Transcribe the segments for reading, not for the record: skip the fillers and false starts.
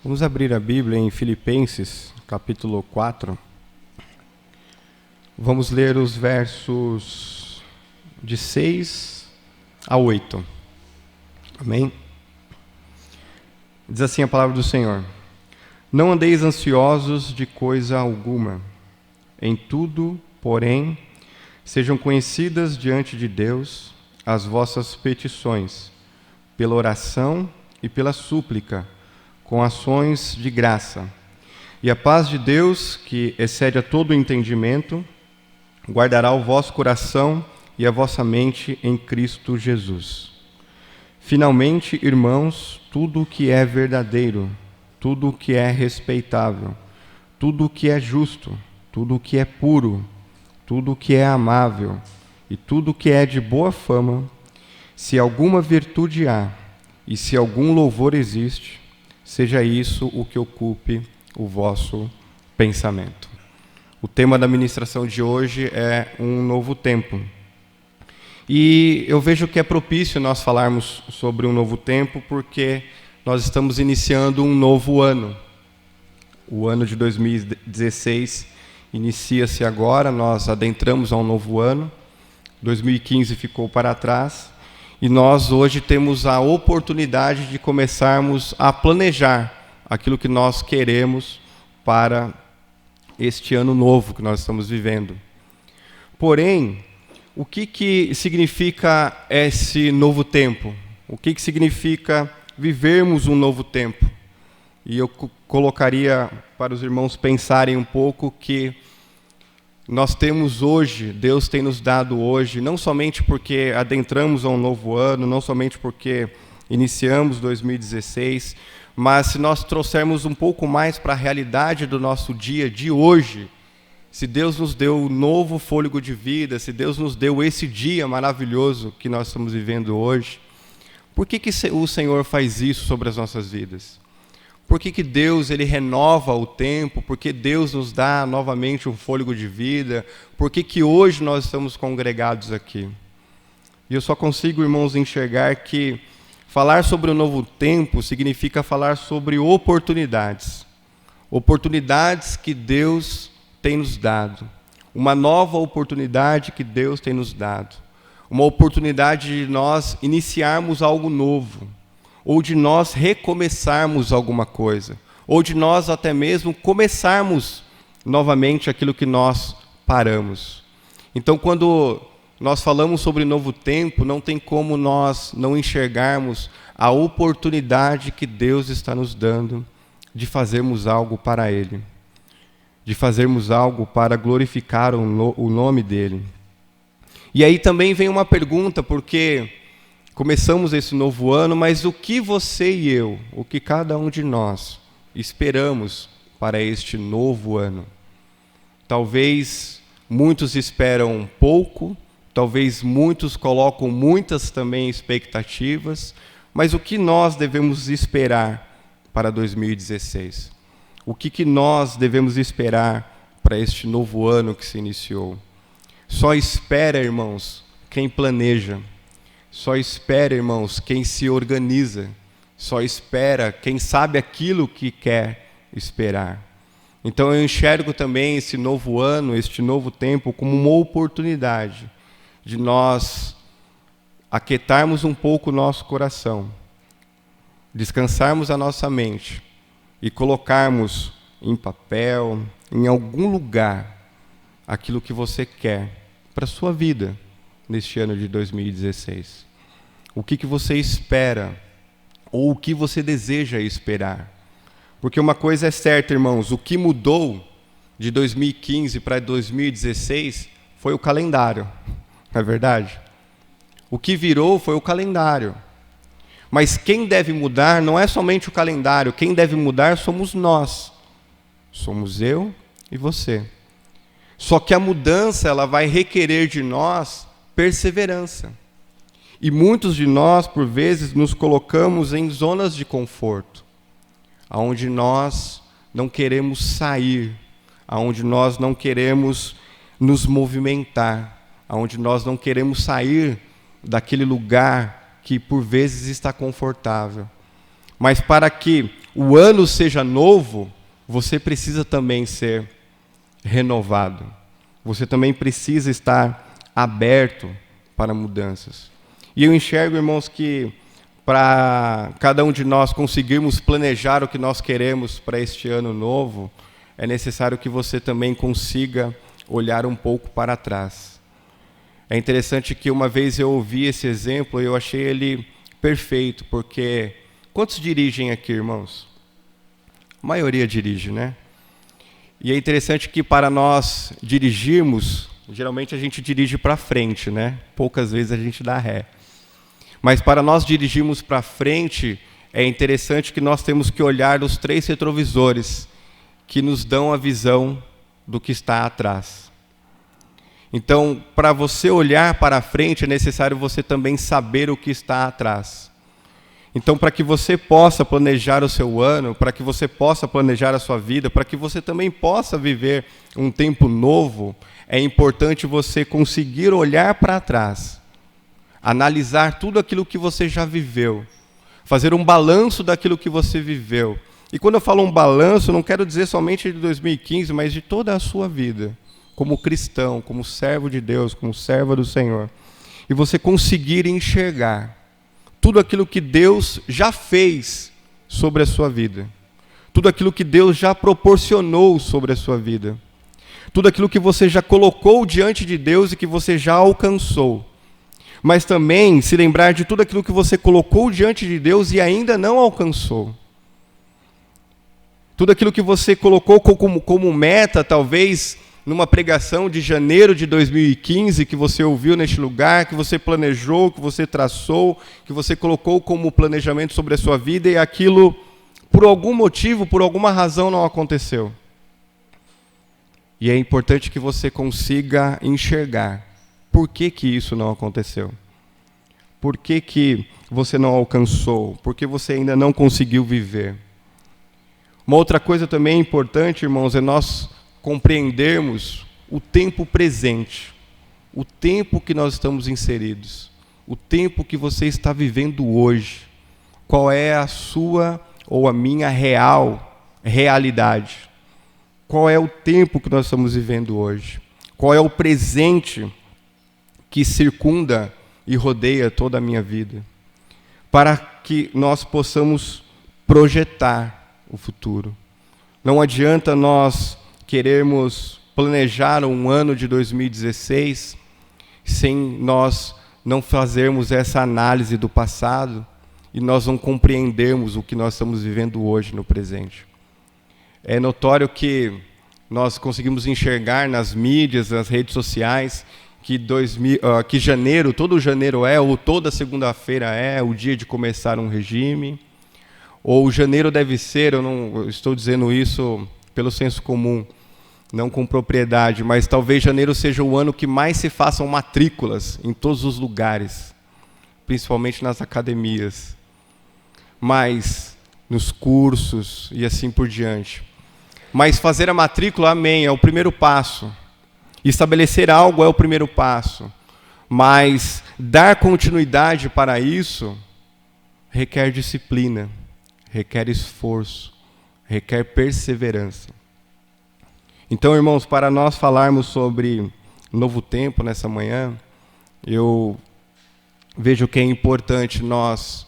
Vamos abrir a Bíblia em Filipenses, capítulo 4. Vamos ler os versos de 6 a 8. Amém? Diz assim a palavra do Senhor: Não andeis ansiosos de coisa alguma. Em tudo, porém, sejam conhecidas diante de Deus as vossas petições, pela oração e pela súplica, com ações de graça. E a paz de Deus, que excede a todo o entendimento, guardará o vosso coração e a vossa mente em Cristo Jesus. Finalmente, irmãos, tudo o que é verdadeiro, tudo o que é respeitável, tudo o que é justo, tudo o que é puro, tudo o que é amável e tudo o que é de boa fama, se alguma virtude há e se algum louvor existe, seja isso o que ocupe o vosso pensamento. O tema da ministração de hoje é um novo tempo. E eu vejo que é propício nós falarmos sobre um novo tempo porque nós estamos iniciando um novo ano. O ano de 2016 inicia-se agora, nós adentramos a um novo ano. 2015 ficou para trás. E nós hoje temos a oportunidade de começarmos a planejar aquilo que nós queremos para este ano novo que nós estamos vivendo. Porém, o que significa esse novo tempo? O que significa vivermos um novo tempo? E eu colocaria para os irmãos pensarem um pouco que nós temos hoje, Deus tem nos dado hoje, não somente porque adentramos a um novo ano, não somente porque iniciamos 2016, mas se nós trouxermos um pouco mais para a realidade do nosso dia de hoje, se Deus nos deu um novo fôlego de vida, se Deus nos deu esse dia maravilhoso que nós estamos vivendo hoje, por que o Senhor faz isso sobre as nossas vidas? Por que Deus ele renova o tempo? Por que Deus nos dá novamente um fôlego de vida? Por que hoje nós estamos congregados aqui? E eu só consigo, irmãos, enxergar que falar sobre o novo tempo significa falar sobre oportunidades. Oportunidades que Deus tem nos dado. Uma nova oportunidade que Deus tem nos dado. Uma oportunidade de nós iniciarmos algo novo. Ou de nós recomeçarmos alguma coisa, ou de nós até mesmo começarmos novamente aquilo que nós paramos. Então, quando nós falamos sobre novo tempo, não tem como nós não enxergarmos a oportunidade que Deus está nos dando de fazermos algo para Ele, de fazermos algo para glorificar o nome dEle. E aí também vem uma pergunta, porque começamos esse novo ano, mas o que você e eu, o que cada um de nós esperamos para este novo ano? Talvez muitos esperam pouco, talvez muitos colocam muitas também expectativas, mas o que nós devemos esperar para 2016? O que nós devemos esperar para este novo ano que se iniciou? Só espera, irmãos, quem planeja. Só espera, irmãos, quem se organiza. Só espera quem sabe aquilo que quer esperar. Então eu enxergo também esse novo ano, este novo tempo, como uma oportunidade de nós aquietarmos um pouco o nosso coração, descansarmos a nossa mente e colocarmos em papel, em algum lugar, aquilo que você quer para a sua vida neste ano de 2016. O que você espera, ou o que você deseja esperar. Porque uma coisa é certa, irmãos, o que mudou de 2015 para 2016 foi o calendário, não é verdade? O que virou foi o calendário. Mas quem deve mudar não é somente o calendário, quem deve mudar somos nós. Somos eu e você. Só que a mudança ela vai requerer de nós perseverança. E muitos de nós, por vezes, nos colocamos em zonas de conforto, onde nós não queremos sair, onde nós não queremos nos movimentar, onde nós não queremos sair daquele lugar que, por vezes, está confortável. Mas para que o ano seja novo, você precisa também ser renovado. Você também precisa estar aberto para mudanças. E eu enxergo, irmãos, que para cada um de nós conseguirmos planejar o que nós queremos para este ano novo, é necessário que você também consiga olhar um pouco para trás. É interessante que uma vez eu ouvi esse exemplo e eu achei ele perfeito, porque quantos dirigem aqui, irmãos? A maioria dirige, né? E é interessante que para nós dirigirmos, geralmente a gente dirige para frente, né? Poucas vezes a gente dá ré. Mas para nós dirigirmos para frente, é interessante que nós temos que olhar os 3 retrovisores que nos dão a visão do que está atrás. Então, para você olhar para frente, é necessário você também saber o que está atrás. Então, para que você possa planejar o seu ano, para que você possa planejar a sua vida, para que você também possa viver um tempo novo, é importante você conseguir olhar para trás, analisar tudo aquilo que você já viveu, fazer um balanço daquilo que você viveu. E quando eu falo um balanço, não quero dizer somente de 2015, mas de toda a sua vida, como cristão, como servo de Deus, como serva do Senhor. E você conseguir enxergar tudo aquilo que Deus já fez sobre a sua vida, tudo aquilo que Deus já proporcionou sobre a sua vida, tudo aquilo que você já colocou diante de Deus e que você já alcançou. Mas também se lembrar de tudo aquilo que você colocou diante de Deus e ainda não alcançou. Tudo aquilo que você colocou como meta, talvez, numa pregação de janeiro de 2015, que você ouviu neste lugar, que você planejou, que você traçou, que você colocou como planejamento sobre a sua vida, e aquilo, por algum motivo, por alguma razão, não aconteceu. E é importante que você consiga enxergar por que isso não aconteceu. Por que você não alcançou? Por que você ainda não conseguiu viver? Uma outra coisa também importante, irmãos, é nós compreendermos o tempo presente, o tempo que nós estamos inseridos, o tempo que você está vivendo hoje. Qual é a sua ou a minha realidade? Qual é o tempo que nós estamos vivendo hoje? Qual é o presente que circunda e rodeia toda a minha vida? Para que nós possamos projetar o futuro. Não adianta nós queremos planejar um ano de 2016 sem nós não fazermos essa análise do passado e nós não compreendermos o que nós estamos vivendo hoje no presente. É notório que nós conseguimos enxergar nas mídias, nas redes sociais, que janeiro, todo janeiro ou toda segunda-feira é o dia de começar um regime, ou janeiro deve ser, eu estou dizendo isso pelo senso comum, não com propriedade, mas talvez janeiro seja o ano que mais se façam matrículas em todos os lugares, principalmente nas academias, mas nos cursos e assim por diante. Mas fazer a matrícula, amém, é o primeiro passo. Estabelecer algo é o primeiro passo. Mas dar continuidade para isso requer disciplina, requer esforço, requer perseverança. Então, irmãos, para nós falarmos sobre novo tempo nessa manhã, eu vejo que é importante nós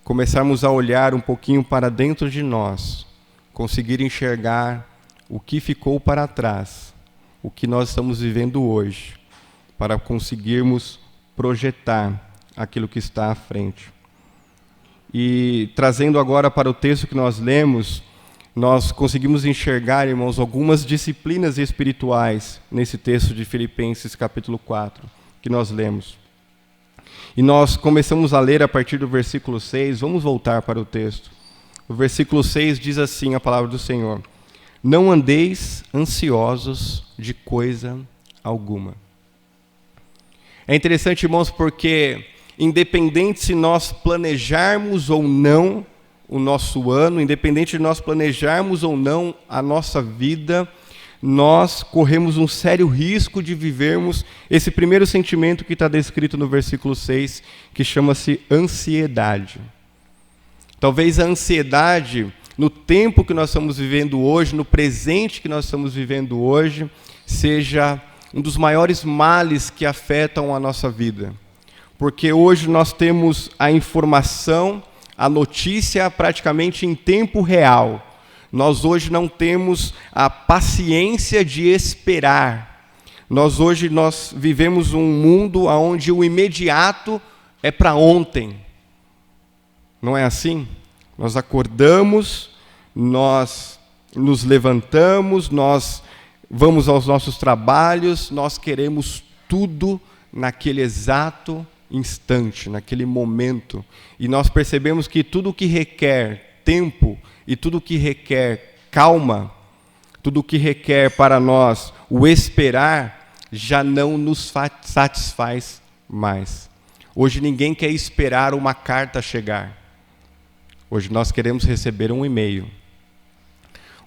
começarmos a olhar um pouquinho para dentro de nós, conseguir enxergar o que ficou para trás, o que nós estamos vivendo hoje, para conseguirmos projetar aquilo que está à frente. E trazendo agora para o texto que nós lemos, nós conseguimos enxergar, irmãos, algumas disciplinas espirituais nesse texto de Filipenses capítulo 4, que nós lemos. E nós começamos a ler a partir do versículo 6, vamos voltar para o texto. O versículo 6 diz assim a palavra do Senhor: não andeis ansiosos de coisa alguma. É interessante, irmãos, porque independente se nós planejarmos ou não o nosso ano, independente de nós planejarmos ou não a nossa vida, nós corremos um sério risco de vivermos esse primeiro sentimento que está descrito no versículo 6, que chama-se ansiedade. Talvez a ansiedade no tempo que nós estamos vivendo hoje, no presente que nós estamos vivendo hoje, seja um dos maiores males que afetam a nossa vida. Porque hoje nós temos a informação, a notícia praticamente em tempo real. Nós hoje não temos a paciência de esperar. Hoje nós vivemos um mundo onde o imediato é para ontem. Não é assim? Nós acordamos, nós nos levantamos, nós vamos aos nossos trabalhos, nós queremos tudo naquele exato instante, naquele momento. E nós percebemos que tudo que requer tempo e tudo que requer calma, tudo que requer para nós o esperar, já não nos satisfaz mais. Hoje ninguém quer esperar uma carta chegar. Hoje nós queremos receber um e-mail.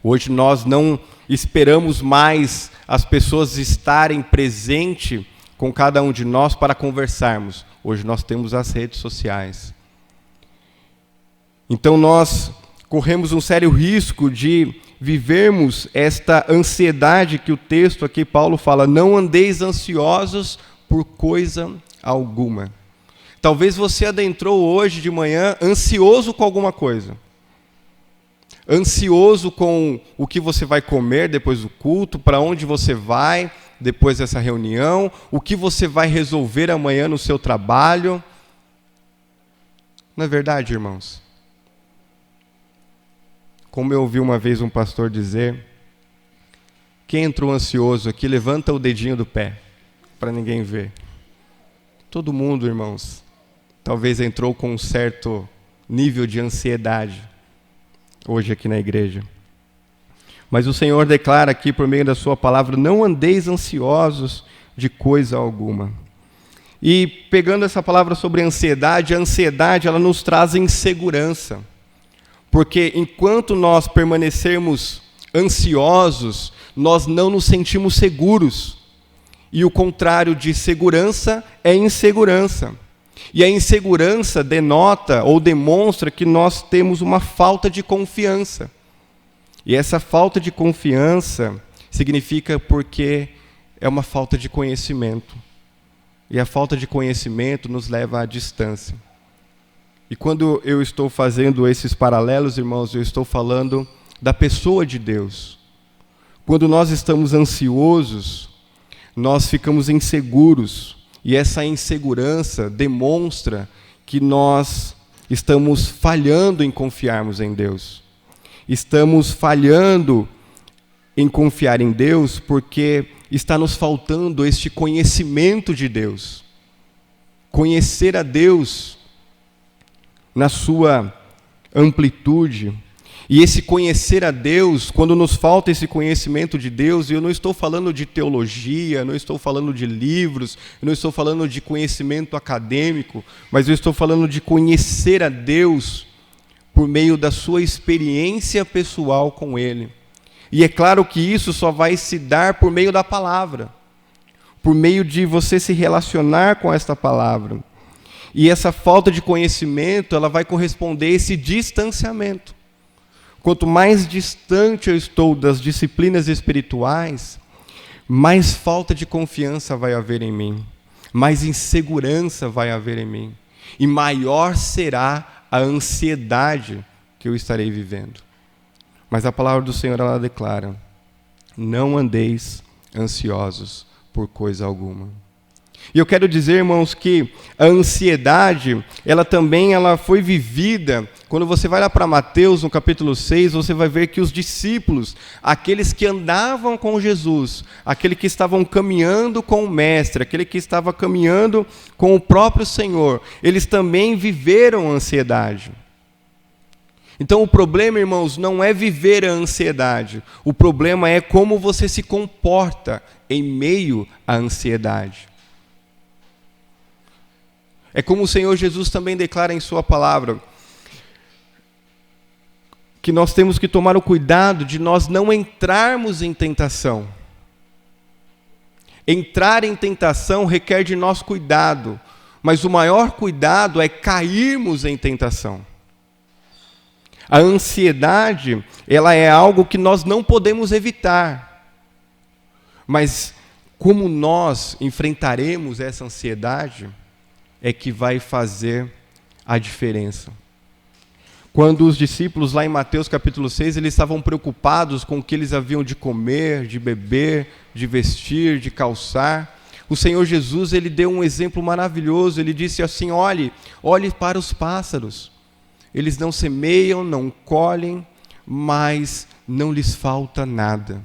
Hoje nós não esperamos mais as pessoas estarem presentes com cada um de nós para conversarmos. Hoje nós temos as redes sociais. Então nós corremos um sério risco de vivermos esta ansiedade que o texto aqui, Paulo fala, não andeis ansiosos por coisa alguma. Talvez você adentrou hoje de manhã ansioso com alguma coisa. Ansioso com o que você vai comer depois do culto, para onde você vai depois dessa reunião, o que você vai resolver amanhã no seu trabalho. Não é verdade, irmãos? Como eu ouvi uma vez um pastor dizer, quem entrou ansioso aqui, levanta o dedinho do pé, para ninguém ver. Todo mundo, irmãos, talvez entrou com um certo nível de ansiedade hoje aqui na igreja. Mas o Senhor declara aqui por meio da sua palavra, não andeis ansiosos de coisa alguma. E pegando essa palavra sobre ansiedade, a ansiedade ela nos traz insegurança. Porque enquanto nós permanecermos ansiosos, nós não nos sentimos seguros. E o contrário de segurança é insegurança. E a insegurança denota ou demonstra que nós temos uma falta de confiança. E essa falta de confiança significa porque é uma falta de conhecimento. E a falta de conhecimento nos leva à distância. E quando eu estou fazendo esses paralelos, irmãos, eu estou falando da pessoa de Deus. Quando nós estamos ansiosos, nós ficamos inseguros. E essa insegurança demonstra que nós estamos falhando em confiarmos em Deus. Estamos falhando em confiar em Deus porque está nos faltando este conhecimento de Deus. Conhecer a Deus na sua amplitude. E esse conhecer a Deus, quando nos falta esse conhecimento de Deus, e eu não estou falando de teologia, não estou falando de livros, eu não estou falando de conhecimento acadêmico, mas eu estou falando de conhecer a Deus por meio da sua experiência pessoal com Ele. E é claro que isso só vai se dar por meio da palavra, por meio de você se relacionar com esta palavra. E essa falta de conhecimento, ela vai corresponder a esse distanciamento. Quanto mais distante eu estou das disciplinas espirituais, mais falta de confiança vai haver em mim, mais insegurança vai haver em mim, e maior será a ansiedade que eu estarei vivendo. Mas a palavra do Senhor, ela declara, não andeis ansiosos por coisa alguma. E eu quero dizer, irmãos, que a ansiedade, ela foi vivida, quando você vai lá para Mateus, no capítulo 6, você vai ver que os discípulos, aqueles que andavam com Jesus, aqueles que estavam caminhando com o Mestre, aquele que estava caminhando com o próprio Senhor, eles também viveram a ansiedade. Então o problema, irmãos, não é viver a ansiedade, o problema é como você se comporta em meio à ansiedade. É como o Senhor Jesus também declara em sua palavra, que nós temos que tomar o cuidado de nós não entrarmos em tentação. Entrar em tentação requer de nós cuidado, mas o maior cuidado é cairmos em tentação. A ansiedade, ela é algo que nós não podemos evitar. Mas como nós enfrentaremos essa ansiedade é que vai fazer a diferença. Quando os discípulos, lá em Mateus capítulo 6, eles estavam preocupados com o que eles haviam de comer, de beber, de vestir, de calçar, o Senhor Jesus, ele deu um exemplo maravilhoso. Ele disse assim: olhe para os pássaros. Eles não semeiam, não colhem, mas não lhes falta nada.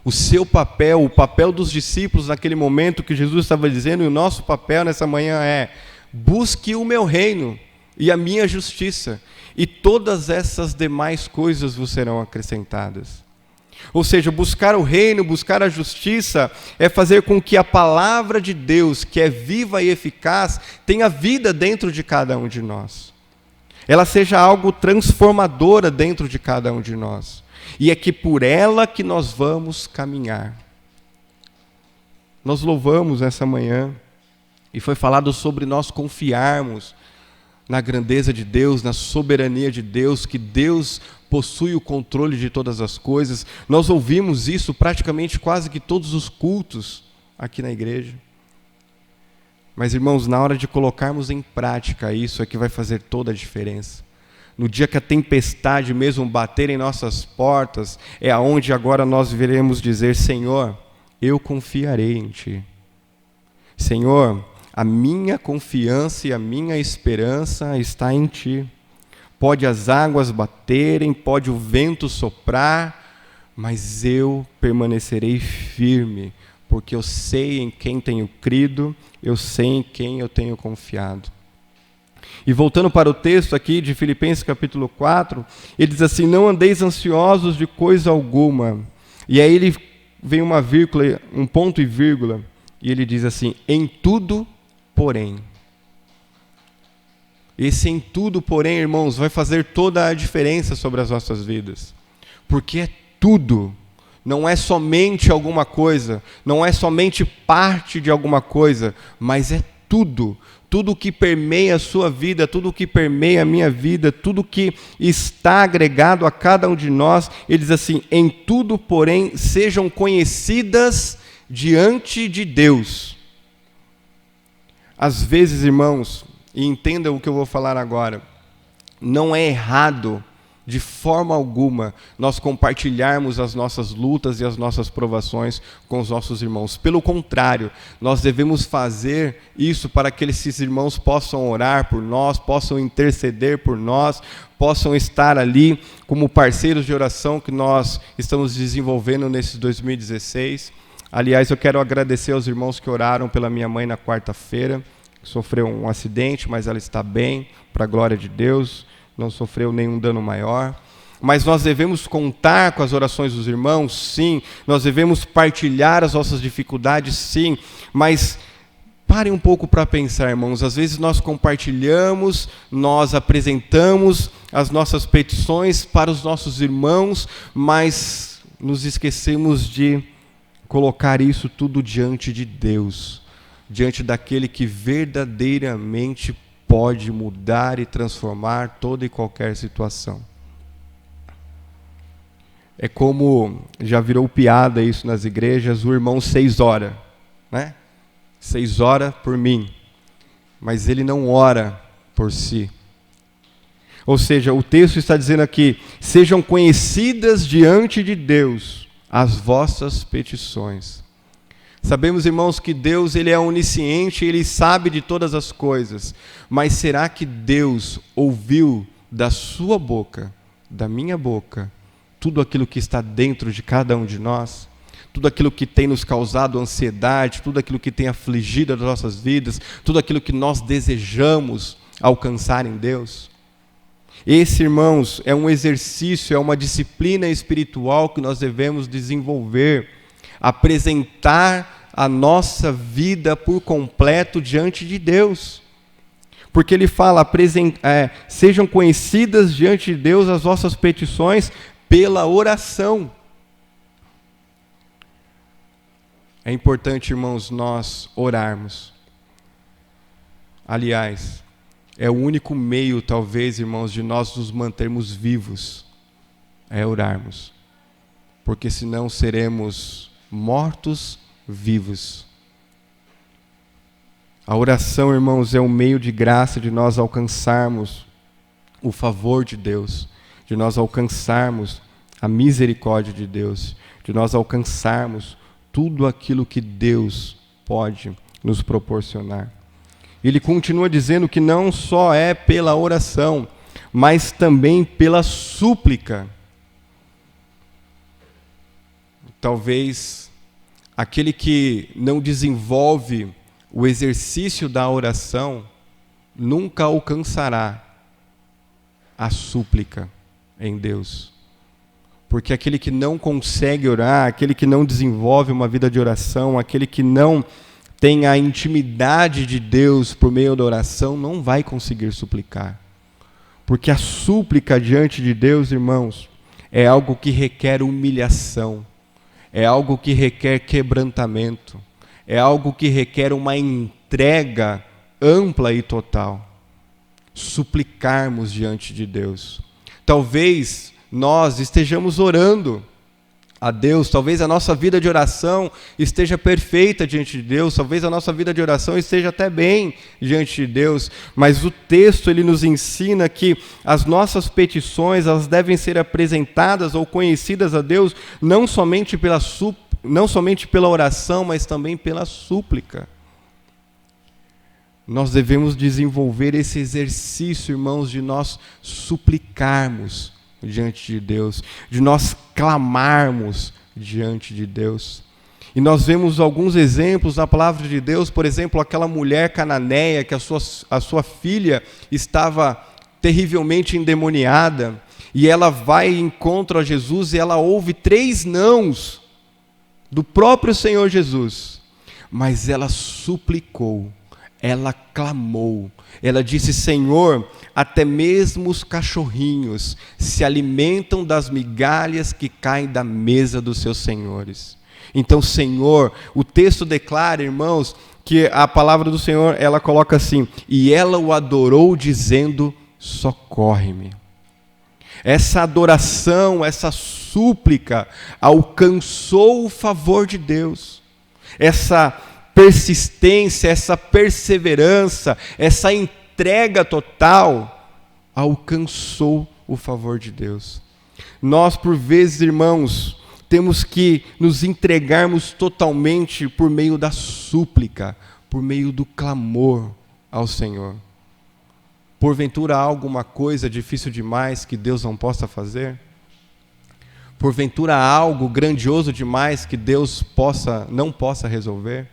O seu papel, o papel dos discípulos naquele momento que Jesus estava dizendo, e o nosso papel nessa manhã é: busque o meu reino e a minha justiça, e todas essas demais coisas vos serão acrescentadas. Ou seja, buscar o reino, buscar a justiça, é fazer com que a palavra de Deus, que é viva e eficaz, tenha vida dentro de cada um de nós. Ela seja algo transformadora dentro de cada um de nós. E é que por ela que nós vamos caminhar. Nós louvamos essa manhã, e foi falado sobre nós confiarmos na grandeza de Deus, na soberania de Deus, que Deus possui o controle de todas as coisas. Nós ouvimos isso praticamente quase que todos os cultos aqui na igreja. Mas, irmãos, na hora de colocarmos em prática isso é que vai fazer toda a diferença. No dia que a tempestade mesmo bater em nossas portas, é aonde agora nós viremos dizer: Senhor, eu confiarei em Ti. Senhor, a minha confiança e a minha esperança está em Ti. Pode as águas baterem, pode o vento soprar, mas eu permanecerei firme, porque eu sei em quem tenho crido, eu sei em quem eu tenho confiado. E voltando para o texto aqui de Filipenses capítulo 4, ele diz assim: não andeis ansiosos de coisa alguma. E aí ele vem uma vírgula, um ponto e vírgula, e ele diz assim: em tudo, porém. Esse em tudo, porém, irmãos, vai fazer toda a diferença sobre as nossas vidas. Porque é tudo. Não é somente alguma coisa, não é somente parte de alguma coisa, mas é tudo. Tudo que permeia a sua vida, tudo que permeia a minha vida, tudo que está agregado a cada um de nós. Ele diz assim: em tudo, porém, sejam conhecidas diante de Deus. Às vezes, irmãos, e entendam o que eu vou falar agora, não é errado, de forma alguma, nós compartilharmos as nossas lutas e as nossas provações com os nossos irmãos. Pelo contrário, nós devemos fazer isso para que esses irmãos possam orar por nós, possam interceder por nós, possam estar ali como parceiros de oração que nós estamos desenvolvendo nesse 2016. Aliás, eu quero agradecer aos irmãos que oraram pela minha mãe na quarta-feira. Sofreu um acidente, mas ela está bem, para a glória de Deus, não sofreu nenhum dano maior. Mas nós devemos contar com as orações dos irmãos, sim. Nós devemos partilhar as nossas dificuldades, sim. Mas parem um pouco para pensar, irmãos. Às vezes nós compartilhamos, nós apresentamos as nossas petições para os nossos irmãos, mas nos esquecemos de colocar isso tudo diante de Deus. Diante daquele que verdadeiramente pode mudar e transformar toda e qualquer situação. É como, já virou piada isso nas igrejas, o irmão 6 ora, né? 6 ora por mim, mas ele não ora por si. Ou seja, o texto está dizendo aqui: sejam conhecidas diante de Deus as vossas petições. Sabemos, irmãos, que Deus ele é onisciente, Ele sabe de todas as coisas. Mas será que Deus ouviu da sua boca, da minha boca, tudo aquilo que está dentro de cada um de nós? Tudo aquilo que tem nos causado ansiedade, tudo aquilo que tem afligido as nossas vidas, tudo aquilo que nós desejamos alcançar em Deus? Esse, irmãos, é um exercício, é uma disciplina espiritual que nós devemos desenvolver. Apresentar a nossa vida por completo diante de Deus. Porque ele fala: sejam conhecidas diante de Deus as vossas petições pela oração. É importante, irmãos, nós orarmos. Aliás, é o único meio, talvez, irmãos, de nós nos mantermos vivos, é orarmos. Porque senão seremos mortos vivos. A oração, irmãos, é um meio de graça de nós alcançarmos o favor de Deus, de nós alcançarmos a misericórdia de Deus, de nós alcançarmos tudo aquilo que Deus pode nos proporcionar. Ele continua dizendo que não só é pela oração, mas também pela súplica. Talvez aquele que não desenvolve o exercício da oração nunca alcançará a súplica em Deus. Porque aquele que não consegue orar, aquele que não desenvolve uma vida de oração, aquele que não tem a intimidade de Deus por meio da oração, não vai conseguir suplicar. Porque a súplica diante de Deus, irmãos, é algo que requer humilhação, é algo que requer quebrantamento, é algo que requer uma entrega ampla e total. Suplicarmos diante de Deus. Talvez nós estejamos orando a Deus, talvez a nossa vida de oração esteja perfeita diante de Deus, talvez a nossa vida de oração esteja até bem diante de Deus, mas o texto ele nos ensina que as nossas petições elas devem ser apresentadas ou conhecidas a Deus não somente pela oração, mas também pela súplica. Nós devemos desenvolver esse exercício, irmãos, de nós suplicarmos diante de Deus, de nós clamarmos diante de Deus. E nós vemos alguns exemplos na palavra de Deus, por exemplo, aquela mulher cananeia que a sua filha estava terrivelmente endemoniada, e ela vai e encontra Jesus e ela ouve 3 nãos do próprio Senhor Jesus, mas ela suplicou, ela clamou, ela disse: Senhor, até mesmo os cachorrinhos se alimentam das migalhas que caem da mesa dos seus senhores. Então, Senhor, o texto declara, irmãos, que a palavra do Senhor, ela coloca assim: e ela o adorou dizendo: socorre-me. Essa adoração, essa súplica alcançou o favor de Deus. Essa persistência, essa perseverança, essa entrega total alcançou o favor de Deus. Nós, por vezes, irmãos, temos que nos entregarmos totalmente por meio da súplica, por meio do clamor ao Senhor. Porventura há alguma coisa difícil demais que Deus não possa fazer? Porventura há algo grandioso demais que Deus não possa resolver?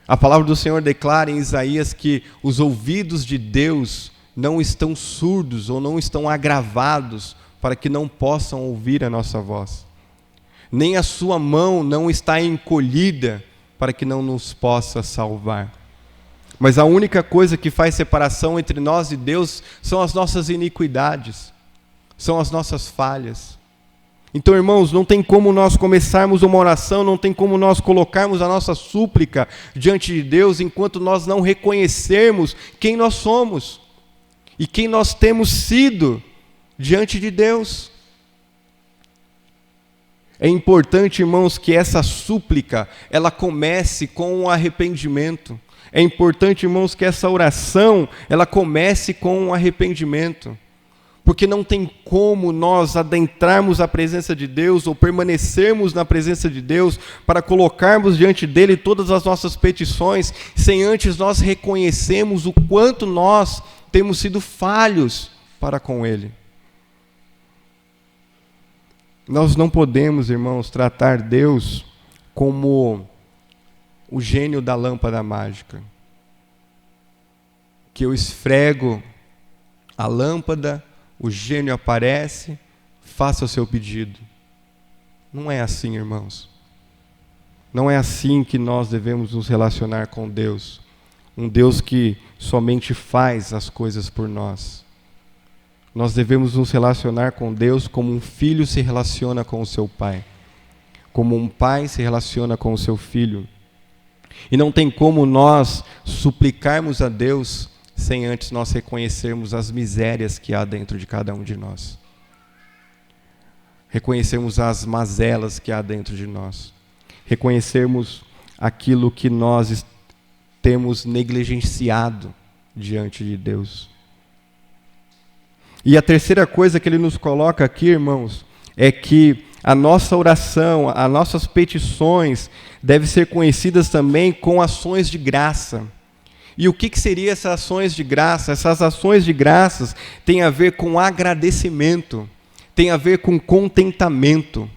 A palavra do Senhor declara em Isaías que os ouvidos de Deus não estão surdos ou não estão agravados para que não possam ouvir a nossa voz. Nem a sua mão não está encolhida para que não nos possa salvar. Mas a única coisa que faz separação entre nós e Deus são as nossas iniquidades, são as nossas falhas. Então, irmãos, não tem como nós começarmos uma oração, não tem como nós colocarmos a nossa súplica diante de Deus enquanto nós não reconhecermos quem nós somos e quem nós temos sido diante de Deus. É importante, irmãos, que essa súplica, ela comece com um arrependimento. É importante, irmãos, que essa oração, ela comece com um arrependimento. Porque não tem como nós adentrarmos a presença de Deus ou permanecermos na presença de Deus para colocarmos diante dele todas as nossas petições sem antes nós reconhecermos o quanto nós temos sido falhos para com ele. Nós não podemos, irmãos, tratar Deus como o gênio da lâmpada mágica. Que eu esfrego a lâmpada, o gênio aparece, faça o seu pedido. Não é assim, irmãos. Não é assim que nós devemos nos relacionar com Deus. Um Deus que somente faz as coisas por nós. Nós devemos nos relacionar com Deus como um filho se relaciona com o seu pai. Como um pai se relaciona com o seu filho. E não tem como nós suplicarmos a Deus sem antes nós reconhecermos as misérias que há dentro de cada um de nós. Reconhecermos as mazelas que há dentro de nós. Reconhecermos aquilo que nós temos negligenciado diante de Deus. E a terceira coisa que ele nos coloca aqui, irmãos, é que a nossa oração, as nossas petições devem ser conhecidas também com ações de graça. E o que seriam essas ações de graça? Essas ações de graças têm a ver com agradecimento, tem a ver com contentamento,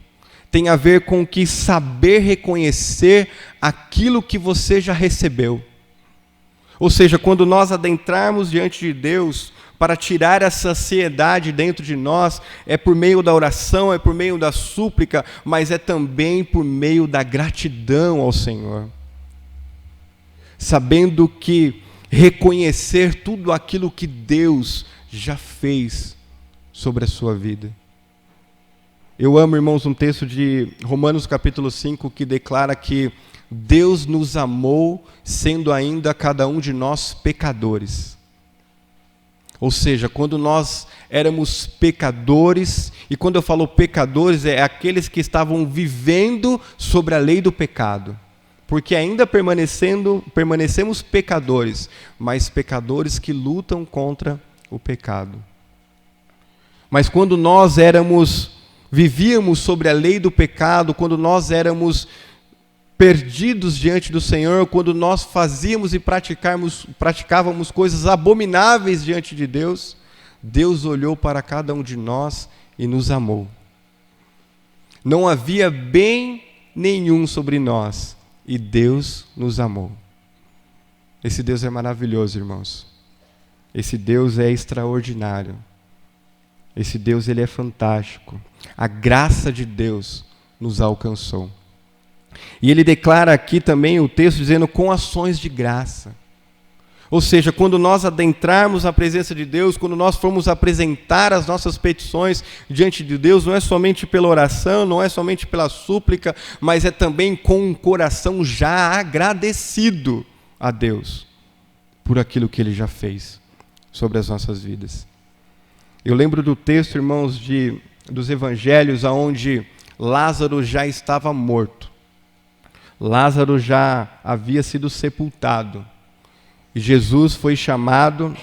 tem a ver com que saber reconhecer aquilo que você já recebeu. Ou seja, quando nós adentrarmos diante de Deus para tirar essa ansiedade dentro de nós, é por meio da oração, é por meio da súplica, mas é também por meio da gratidão ao Senhor. Sabendo que reconhecer tudo aquilo que Deus já fez sobre a sua vida. Eu amo, irmãos, um texto de Romanos capítulo 5 que declara que Deus nos amou sendo ainda cada um de nós pecadores. Ou seja, quando nós éramos pecadores, e quando eu falo pecadores, é aqueles que estavam vivendo sobre a lei do pecado. Porque ainda permanecemos pecadores, mas pecadores que lutam contra o pecado. Mas quando nós vivíamos sobre a lei do pecado, quando nós éramos perdidos diante do Senhor, quando nós fazíamos e praticávamos coisas abomináveis diante de Deus, Deus olhou para cada um de nós e nos amou. Não havia bem nenhum sobre nós, e Deus nos amou. Esse Deus é maravilhoso, irmãos. Esse Deus é extraordinário. Esse Deus, ele é fantástico. A graça de Deus nos alcançou. E ele declara aqui também o texto dizendo com ações de graça. Ou seja, quando nós adentrarmos a presença de Deus, quando nós formos apresentar as nossas petições diante de Deus, não é somente pela oração, não é somente pela súplica, mas é também com um coração já agradecido a Deus por aquilo que Ele já fez sobre as nossas vidas. Eu lembro do texto, irmãos, dos evangelhos, onde Lázaro já estava morto. Lázaro já havia sido sepultado. E Jesus foi chamado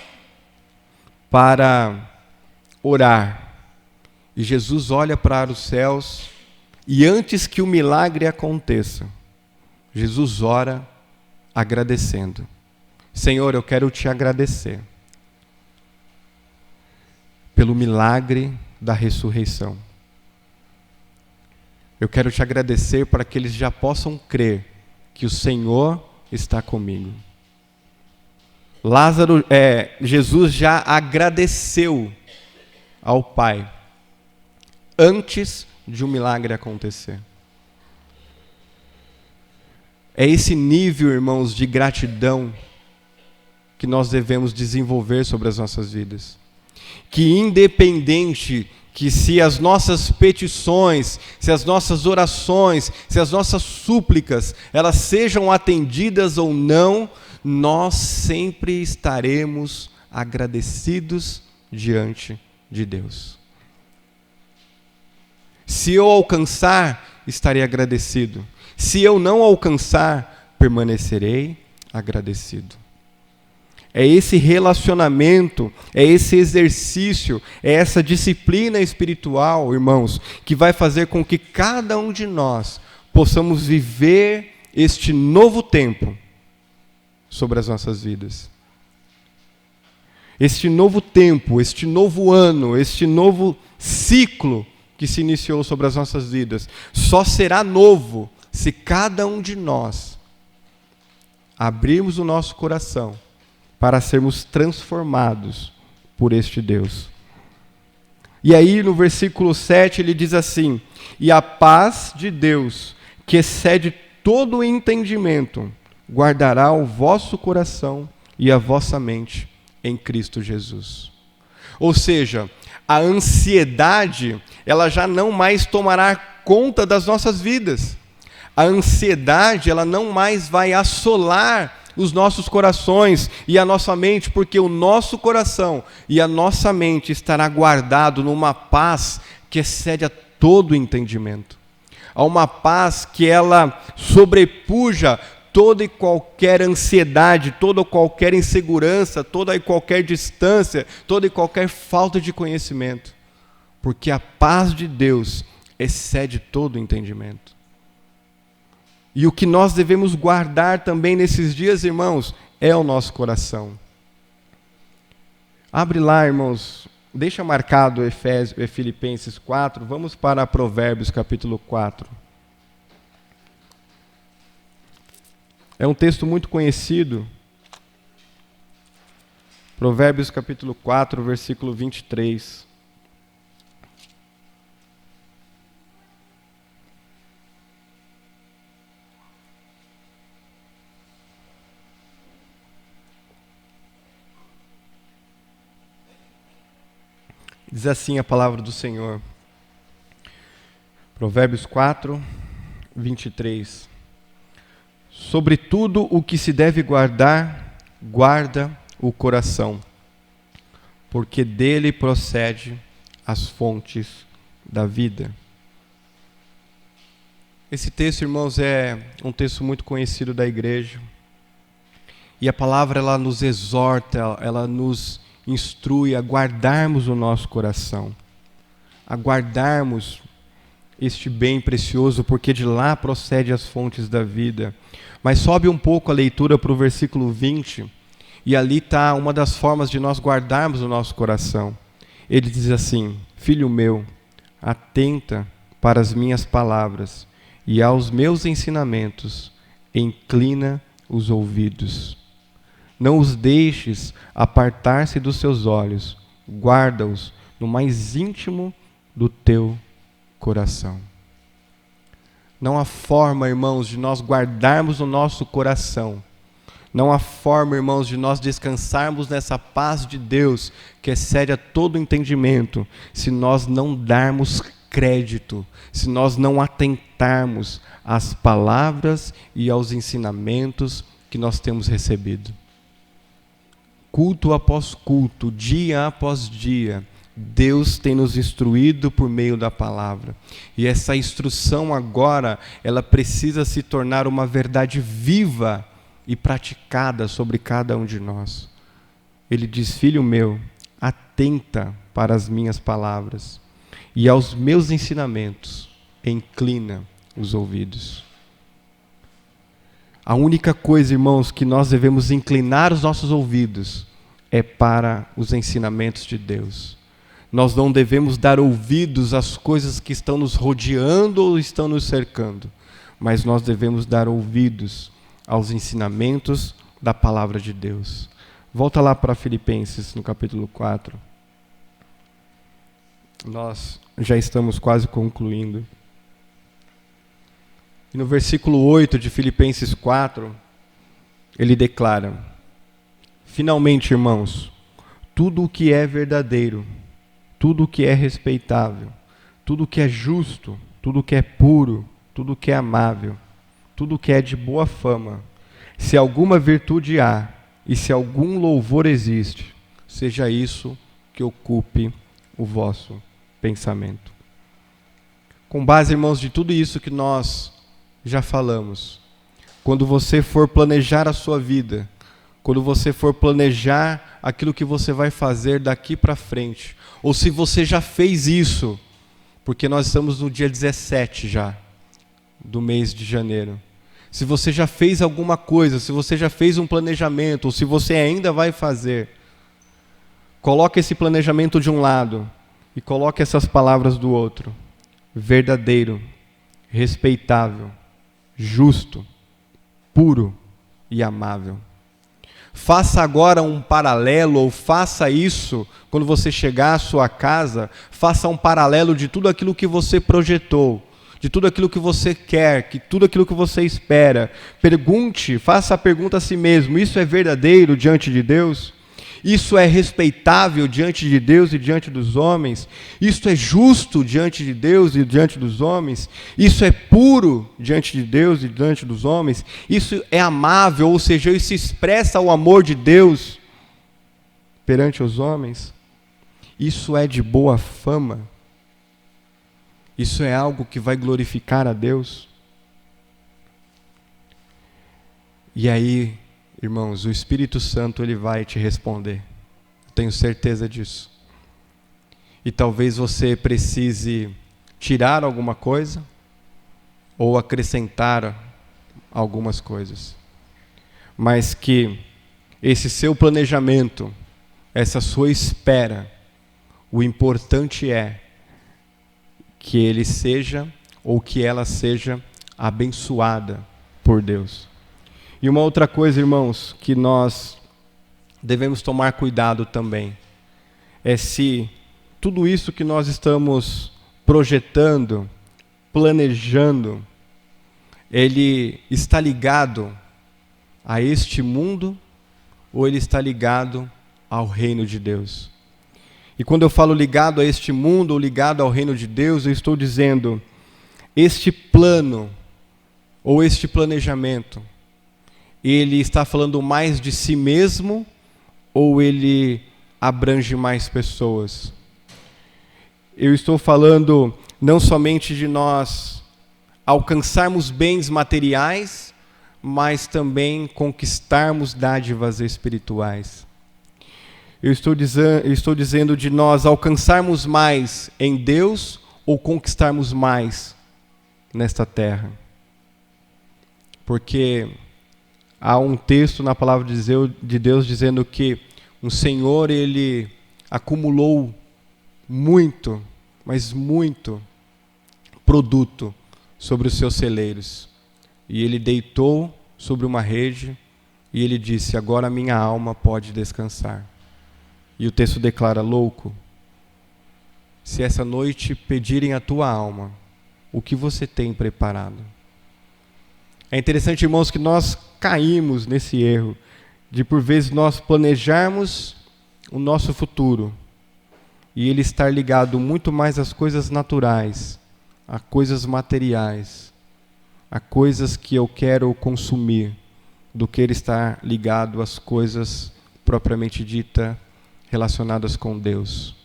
para orar. E Jesus olha para os céus e antes que o milagre aconteça, Jesus ora agradecendo. Senhor, eu quero te agradecer pelo milagre da ressurreição. Eu quero te agradecer para que eles já possam crer que o Senhor está comigo. Jesus já agradeceu ao Pai antes de um milagre acontecer. É esse nível, irmãos, de gratidão que nós devemos desenvolver sobre as nossas vidas. Que independente que se as nossas petições, se as nossas orações, se as nossas súplicas, elas sejam atendidas ou não, nós sempre estaremos agradecidos diante de Deus. Se eu alcançar, estarei agradecido. Se eu não alcançar, permanecerei agradecido. É esse relacionamento, é esse exercício, é essa disciplina espiritual, irmãos, que vai fazer com que cada um de nós possamos viver este novo tempo sobre as nossas vidas. Este novo tempo, este novo ano, este novo ciclo que se iniciou sobre as nossas vidas, só será novo se cada um de nós abrirmos o nosso coração para sermos transformados por este Deus. E aí no versículo 7 ele diz assim: e a paz de Deus, que excede todo o entendimento, guardará o vosso coração e a vossa mente em Cristo Jesus. Ou seja, a ansiedade, ela já não mais tomará conta das nossas vidas. A ansiedade, ela não mais vai assolar os nossos corações e a nossa mente, porque o nosso coração e a nossa mente estará guardado numa paz que excede a todo entendimento. Há uma paz que ela sobrepuja toda e qualquer ansiedade, toda e qualquer insegurança, toda e qualquer distância, toda e qualquer falta de conhecimento. Porque a paz de Deus excede todo entendimento. E o que nós devemos guardar também nesses dias, irmãos, é o nosso coração. Abre lá, irmãos, deixa marcado Filipenses 4, vamos para Provérbios capítulo 4. É um texto muito conhecido. Provérbios capítulo 4, versículo 23. Diz assim a palavra do Senhor. Provérbios 4, 23. Sobre tudo o que se deve guardar, guarda o coração, porque dele procede as fontes da vida. Esse texto, irmãos, é um texto muito conhecido da igreja. E a palavra, ela nos exorta, ela nos instrui a guardarmos o nosso coração, a guardarmos este bem precioso, porque de lá procede as fontes da vida. Mas sobe um pouco a leitura para o versículo 20, e ali está uma das formas de nós guardarmos o nosso coração. Ele diz assim: filho meu, atenta para as minhas palavras, e aos meus ensinamentos inclina os ouvidos. Não os deixes apartar-se dos seus olhos, guarda-os no mais íntimo do teu coração. Não há forma, irmãos, de nós guardarmos o nosso coração. Não há forma, irmãos, de nós descansarmos nessa paz de Deus que excede a todo entendimento, se nós não darmos crédito, se nós não atentarmos às palavras e aos ensinamentos que nós temos recebido. Culto após culto, dia após dia, Deus tem nos instruído por meio da palavra. E essa instrução agora, ela precisa se tornar uma verdade viva e praticada sobre cada um de nós. Ele diz: filho meu, atenta para as minhas palavras, e aos meus ensinamentos inclina os ouvidos. A única coisa, irmãos, que nós devemos inclinar os nossos ouvidos é para os ensinamentos de Deus. Nós não devemos dar ouvidos às coisas que estão nos rodeando ou estão nos cercando, mas nós devemos dar ouvidos aos ensinamentos da palavra de Deus. Volta lá para Filipenses, no capítulo 4. Nós já estamos quase concluindo. E no versículo 8 de Filipenses 4, ele declara: finalmente, irmãos, tudo o que é verdadeiro, tudo o que é respeitável, tudo o que é justo, tudo o que é puro, tudo o que é amável, tudo o que é de boa fama, se alguma virtude há e se algum louvor existe, seja isso que ocupe o vosso pensamento. Com base, irmãos, de tudo isso que nós já falamos, quando você for planejar a sua vida, quando você for planejar aquilo que você vai fazer daqui para frente, ou se você já fez isso, porque nós estamos no dia 17 já, do mês de janeiro. Se você já fez alguma coisa, se você já fez um planejamento, ou se você ainda vai fazer, coloque esse planejamento de um lado e coloque essas palavras do outro: verdadeiro, respeitável, justo, puro e amável. Faça agora um paralelo, ou faça isso, quando você chegar à sua casa, faça um paralelo de tudo aquilo que você projetou, de tudo aquilo que você quer, de tudo aquilo que você espera. Pergunte, faça a pergunta a si mesmo: isso é verdadeiro diante de Deus? Isso é respeitável diante de Deus e diante dos homens? Isso é justo diante de Deus e diante dos homens? Isso é puro diante de Deus e diante dos homens? Isso é amável, ou seja, isso expressa o amor de Deus perante os homens? Isso é de boa fama? Isso é algo que vai glorificar a Deus? E aí, irmãos, o Espírito Santo ele vai te responder. Eu tenho certeza disso. E talvez você precise tirar alguma coisa ou acrescentar algumas coisas. Mas que esse seu planejamento, essa sua espera, o importante é que ele seja ou que ela seja abençoada por Deus. E uma outra coisa, irmãos, que nós devemos tomar cuidado também, é se tudo isso que nós estamos projetando, planejando, ele está ligado a este mundo ou ele está ligado ao reino de Deus. E quando eu falo ligado a este mundo ou ligado ao reino de Deus, eu estou dizendo, este plano ou este planejamento, ele está falando mais de si mesmo ou ele abrange mais pessoas? Eu estou falando não somente de nós alcançarmos bens materiais, mas também conquistarmos dádivas espirituais. Eu estou dizendo de nós alcançarmos mais em Deus ou conquistarmos mais nesta terra. Porque há um texto na palavra de Deus dizendo que um Senhor, ele acumulou muito, mas muito produto sobre os seus celeiros. E ele deitou sobre uma rede e ele disse, agora minha alma pode descansar. E o texto declara, louco, se essa noite pedirem a tua alma, o que você tem preparado? É interessante, irmãos, que nós caímos nesse erro de, por vezes, nós planejarmos o nosso futuro e ele estar ligado muito mais às coisas naturais, a coisas materiais, a coisas que eu quero consumir, do que ele estar ligado às coisas propriamente dita relacionadas com Deus.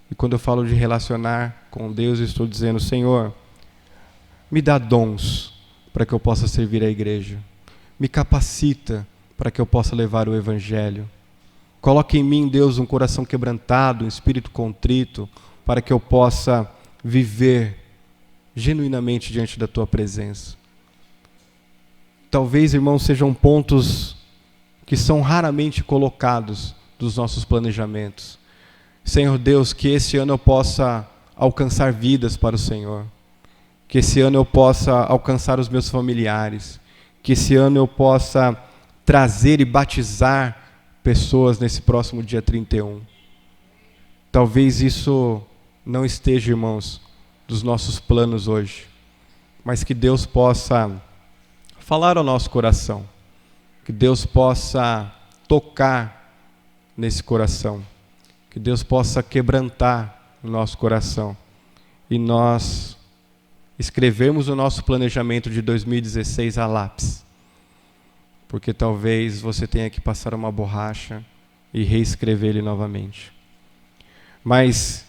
E quando eu falo de relacionar com Deus, eu estou dizendo, Senhor, me dá dons para que eu possa servir a igreja. Me capacita para que eu possa levar o Evangelho. Coloque em mim, Deus, um coração quebrantado, um espírito contrito, para que eu possa viver genuinamente diante da Tua presença. Talvez, irmãos, sejam pontos que são raramente colocados dos nossos planejamentos. Senhor Deus, que esse ano eu possa alcançar vidas para o Senhor. Que esse ano eu possa alcançar os meus familiares. Que esse ano eu possa trazer e batizar pessoas nesse próximo dia 31. Talvez isso não esteja, irmãos, dos nossos planos hoje. Mas que Deus possa falar ao nosso coração. Que Deus possa tocar nesse coração. Que Deus possa quebrantar o nosso coração. E nós escrevemos o nosso planejamento de 2016 a lápis. Porque talvez você tenha que passar uma borracha e reescrever ele novamente. Mas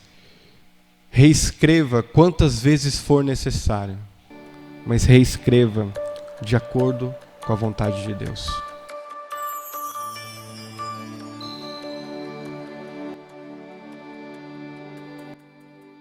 reescreva quantas vezes for necessário. Mas reescreva de acordo com a vontade de Deus.